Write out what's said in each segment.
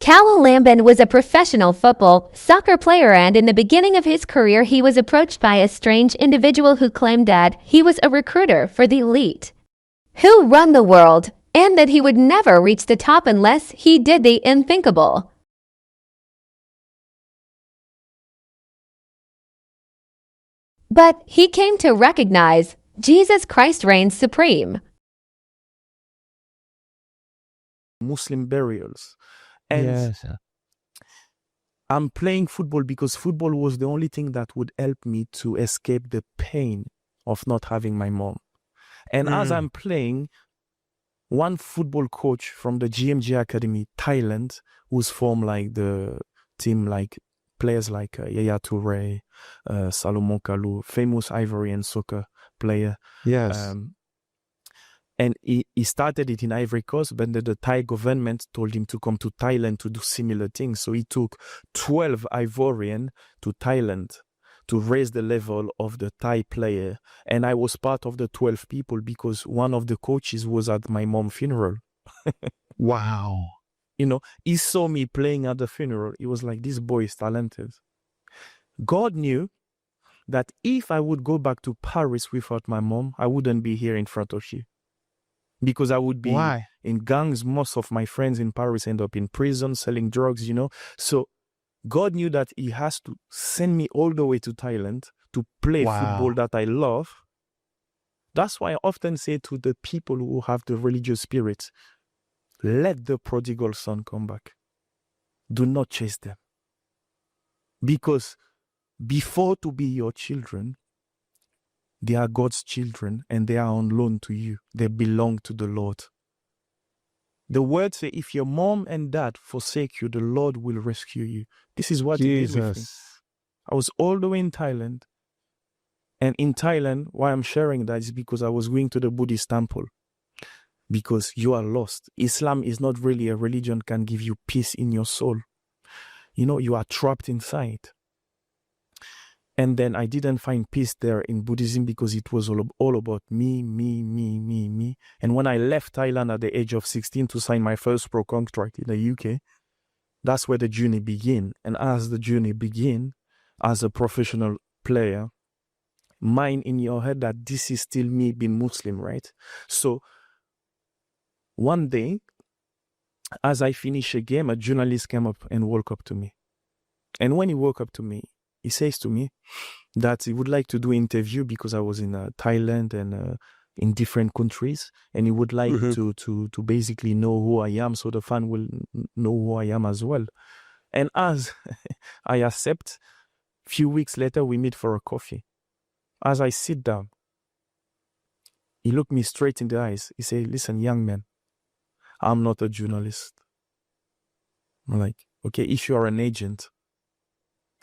Kalu Lambin was a professional soccer player, and in the beginning of his career he was approached by a strange individual who claimed that he was a recruiter for the elite who run the world, and that he would never reach the top unless he did the unthinkable. But he came to recognize Jesus Christ reigns supreme. Muslim burials. And Yes. I'm playing football because football was the only thing that would help me to escape the pain of not having my mom. And as I'm playing, one football coach from the GMG Academy, Thailand, who's from like the team, like players like Yaya Toure, Salomon Kalou, famous Ivorian soccer player. Yes. And he started it in Ivory Coast, but then the Thai government told him to come to Thailand to do similar things. So he took 12 Ivorian to Thailand to raise the level of the Thai player. And I was part of the 12 people because one of the coaches was at my mom's funeral. Wow. You know, he saw me playing at the funeral. He was like, this boy is talented. God knew that if I would go back to Paris without my mom, I wouldn't be here in front of you. Because I would be Why? in gangs. Most of my friends in Paris end up in prison, selling drugs, you know. So God knew that he has to send me all the way to Thailand to play football that I love. That's why I often say to the people who have the religious spirit, let the prodigal son come back. Do not chase them. Because before to be your children, they are God's children and they are on loan to you. They belong to the Lord. The word say, if your mom and dad forsake you, the Lord will rescue you. This is what he did with me. Jesus. I was all the way in Thailand. And in Thailand, why I'm sharing that is because I was going to the Buddhist temple. Because you are lost. Islam is not really a religion that can give you peace in your soul. You know, you are trapped inside. And then I didn't find peace there in Buddhism because it was all about me. And when I left Thailand at the age of 16 to sign my first pro contract in the UK, that's where the journey began. And as the journey began, as a professional player, mind in your head that this is still me being Muslim, right? So one day, as I finished a game, a journalist came up and walked up to me. And when he walked up to me, he says to me that he would like to do an interview because I was in Thailand and in different countries, and he would like to basically know who I am, so the fan will know who I am as well. And as I accept, few weeks later we meet for a coffee. As I sit down, he looked me straight in the eyes. He said, "Listen, young man, I'm not a journalist." I'm like, okay, if you are an agent,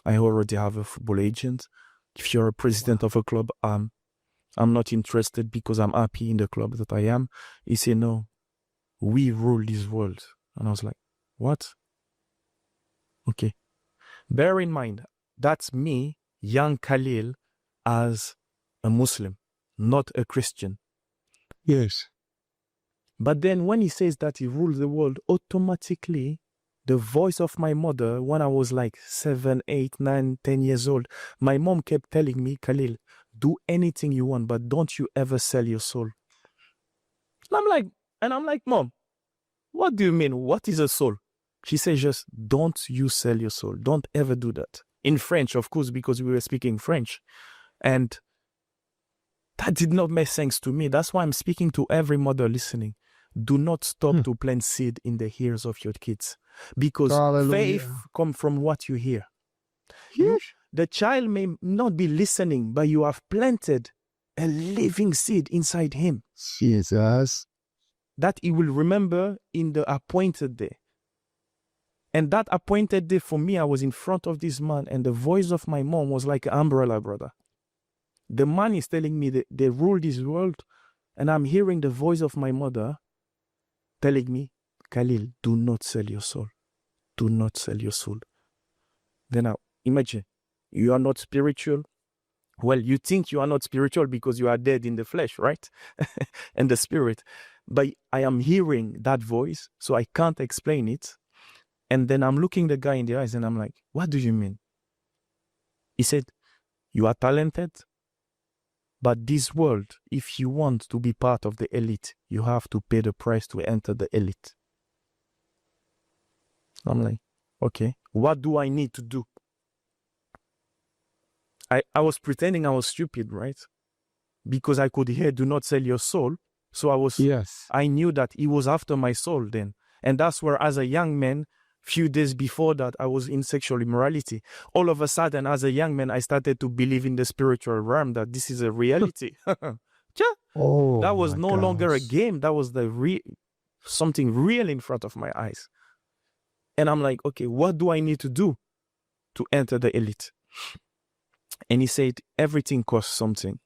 I already have a football agent. If you're a president of a club, I'm not interested because I'm happy in the club that I am. He said, no, we rule this world. And I was like, what? Okay. Bear in mind, that's me, young Khalil, as a Muslim, not a Christian. Yes. But then when he says that he rules the world, automatically the voice of my mother, when I was like 7, 8, 9, 10 years old, my mom kept telling me, Khalil, do anything you want, but don't you ever sell your soul. And I'm like, Mom, what do you mean? What is a soul? She says, just don't you sell your soul. Don't ever do that. In French, of course, because we were speaking French. And that did not make sense to me. That's why I'm speaking to every mother listening. Do not stop to plant seed in the ears of your kids. Because faith comes from what you hear. The child may not be listening, but you have planted a living seed inside him. Jesus. That he will remember in the appointed day. And that appointed day for me, I was in front of this man, and the voice of my mom was like an umbrella, brother. The man is telling me that they rule this world, and I'm hearing the voice of my mother telling me, Khalil, do not sell your soul. Do not sell your soul. Then now, imagine, you are not spiritual. Well, you think you are not spiritual because you are dead in the flesh, right? And the spirit. But I am hearing that voice, so I can't explain it. And then I'm looking the guy in the eyes and I'm like, what do you mean? He said, you are talented, but this world, if you want to be part of the elite, you have to pay the price to enter the elite. I'm like, okay, what do I need to do? I was pretending I was stupid, right? Because I could hear, do not sell your soul. So Yes. I knew that he was after my soul then. And that's where, as a young man, few days before that, I was in sexual immorality. All of a sudden, as a young man, I started to believe in the spiritual realm, that this is a reality. Oh, That was my no longer a gosh. game. That was something real in front of my eyes. And I'm like, okay, what do I need to do to enter the elite? And he said, everything costs something.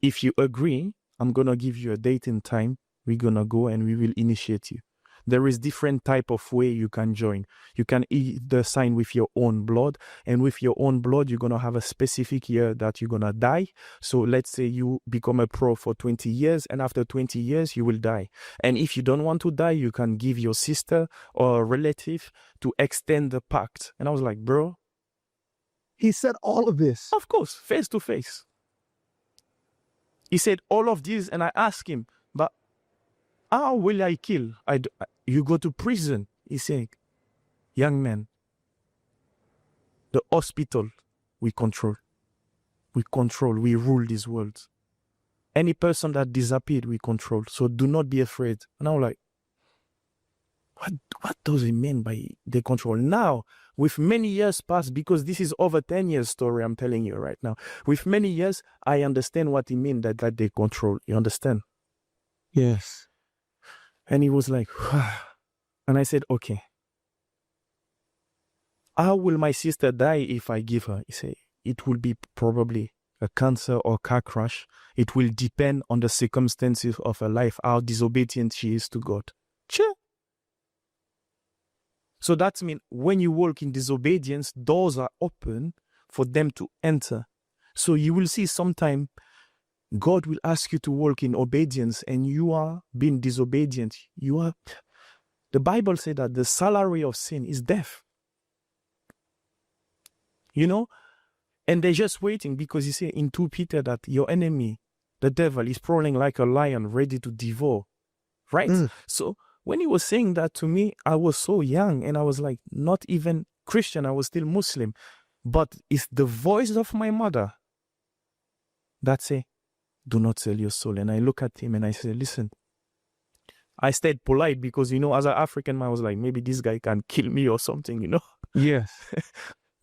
If you agree, I'm going to give you a date and time. We're going to go and we will initiate you. There is different type of way you can join. You can either sign with your own blood, and with your own blood, you're going to have a specific year that you're going to die. So let's say you become a pro for 20 years, and after 20 years, you will die. And if you don't want to die, you can give your sister or a relative to extend the pact. And I was like, bro, He said all of this. of course, face to face. He said all of this, and I asked him, but how will I kill? You go to prison. He said, young man, the hospital we control. We control, we rule this world. Any person that disappeared, we control. So do not be afraid. And I was like, what does it mean by they control? Now, with many years past, because this is over 10 years story I'm telling you right now. With many years, I understand what it means that they control. You understand? Yes. And he was like, and I said, okay. How will my sister die if I give her? He said, it will be probably a cancer or car crash. It will depend on the circumstances of her life, how disobedient she is to God. Sure. So that means when you walk in disobedience, doors are open for them to enter. So you will see sometime God will ask you to walk in obedience and you are being disobedient. The Bible says that the salary of sin is death. You know? And they're just waiting because you say in 2 Peter that your enemy, the devil, is prowling like a lion ready to devour. Right? So when he was saying that to me, I was so young and I was like not even Christian. I was still Muslim. But it's the voice of my mother that say, do not sell your soul. And I look at him and I say, listen, I stayed polite because, as an African man, I was like, maybe this guy can kill me or something, Yes.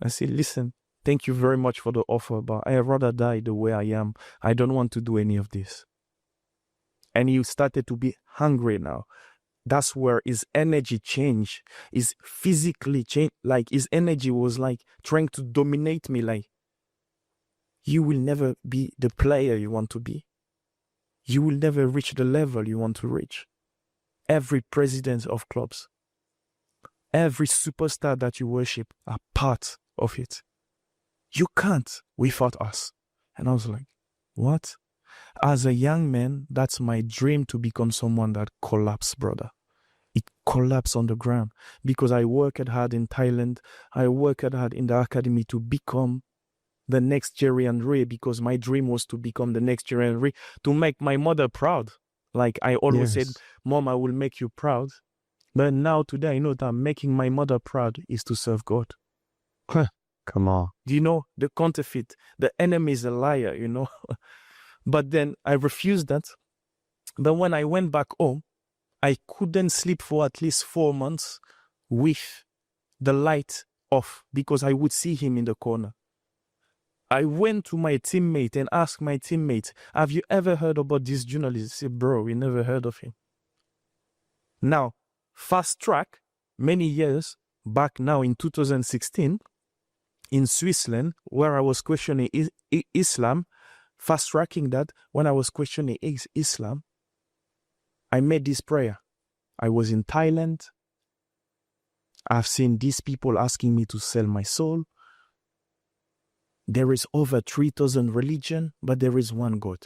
I said, listen, thank you very much for the offer, but I'd rather die the way I am. I don't want to do any of this. And he started to be hungry now. That's where his energy changed. His physically changed. Like his energy was like trying to dominate me. Like, you will never be the player you want to be. You will never reach the level you want to reach. Every president of clubs, every superstar that you worship are part of it. You can't without us. And I was like, what? As a young man, that's my dream, to become someone that collapsed, brother. It collapsed on the ground because I worked hard in Thailand. I worked hard in the academy to become the next Jerry Henry, because my dream was to become the next Jerry Henry, to make my mother proud. Like I always said, Mom, I will make you proud. But now today I know that making my mother proud is to serve God. Come on. The counterfeit, the enemy is a liar, But then I refused that. But when I went back home, I couldn't sleep for at least 4 months with the light off because I would see him in the corner. I went to my teammate and asked my teammate, have you ever heard about this journalist? He said, bro, we never heard of him. Now, fast track, many years back now in 2016, in Switzerland, where I was questioning Islam, fast tracking that, when I was questioning Islam, I made this prayer. I was in Thailand. I've seen these people asking me to sell my soul. There is over 3,000 religions, but there is one God.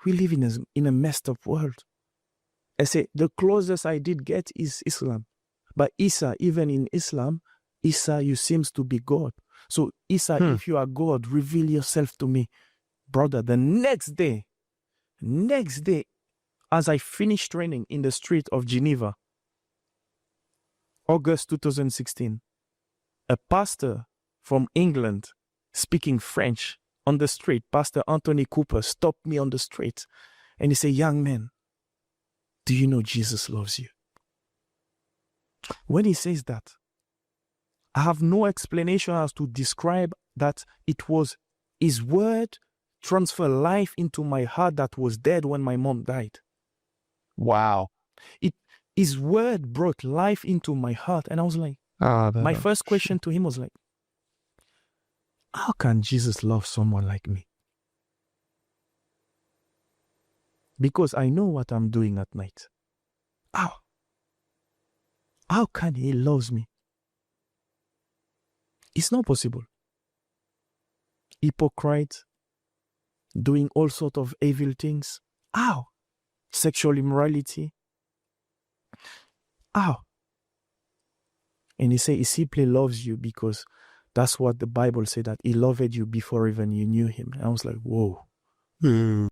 We live in a messed up world. I say, the closest I did get is Islam. But Isa, even in Islam, Isa, you seems to be God. So Isa, if you are God, reveal yourself to me. Brother, the next day, as I finished training in the street of Geneva, August 2016, a pastor from England speaking French on the street, Pastor Anthony Cooper, stopped me on the street and he said, young man, do you know Jesus loves you? When he says that, I have no explanation as to describe that it was his word transfer life into my heart that was dead when my mom died. Wow. His word brought life into my heart. And I was like, my first question to him was like, how can Jesus love someone like me? Because I know what I'm doing at night. How can he love me? It's not possible. Hypocrite, doing all sorts of evil things. How? Sexual immorality. How? And he said he simply loves you because that's what the Bible said, that he loved you before even you knew him. And I was like, whoa.